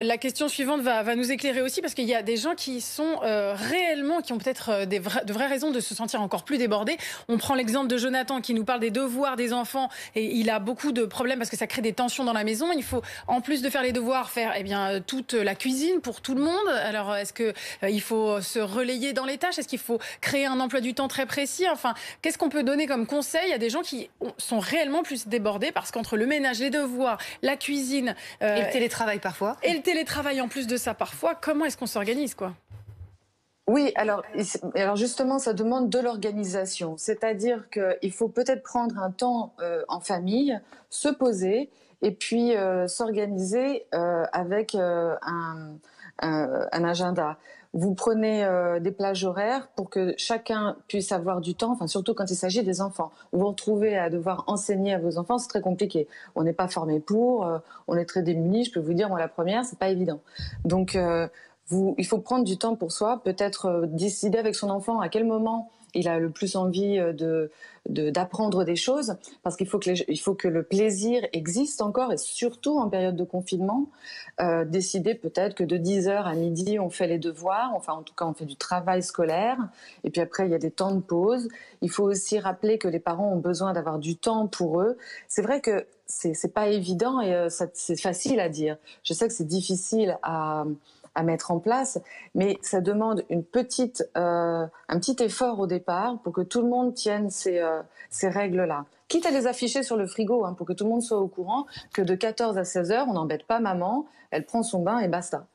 La question suivante va nous éclairer aussi parce qu'il y a des gens qui sont réellement, qui ont peut-être de vraies raisons de se sentir encore plus débordés. On prend l'exemple de Jonathan qui nous parle des devoirs des enfants et il a beaucoup de problèmes parce que ça crée des tensions dans la maison. Il faut, en plus de faire les devoirs, faire toute la cuisine pour tout le monde. Alors, est-ce que il faut se relayer dans les tâches? Est-ce qu'il faut créer un emploi du temps très précis? Enfin, qu'est-ce qu'on peut donner comme conseil à des gens qui sont réellement plus débordés parce qu'entre le ménage, les devoirs, la cuisine Et le télétravail parfois. et le télétravail en plus de ça parfois, comment est-ce qu'on s'organise, quoi? Oui, alors justement, ça demande de l'organisation. C'est-à-dire qu'il faut peut-être prendre un temps en famille, se poser et puis s'organiser avec un agenda. Vous prenez des plages horaires pour que chacun puisse avoir du temps, enfin surtout quand il s'agit des enfants. Vous vous retrouvez à devoir enseigner à vos enfants, c'est très compliqué. On n'est pas formé pour, on est très démunis. Je peux vous dire, moi la première, c'est pas évident. Donc il faut prendre du temps pour soi, peut-être décider avec son enfant à quel moment il a le plus envie d'apprendre des choses, parce qu'il faut que le plaisir existe encore, et surtout en période de confinement, décider peut-être que de 10h à midi, on fait les devoirs, enfin en tout cas on fait du travail scolaire, et puis après il y a des temps de pause. Il faut aussi rappeler que les parents ont besoin d'avoir du temps pour eux. C'est vrai que c'est pas évident et c'est facile à dire. Je sais que c'est difficile à mettre en place, mais ça demande un petit effort au départ pour que tout le monde tienne ces règles-là. Quitte à les afficher sur le frigo, hein, pour que tout le monde soit au courant que de 14 à 16 heures, on n'embête pas maman, elle prend son bain et basta.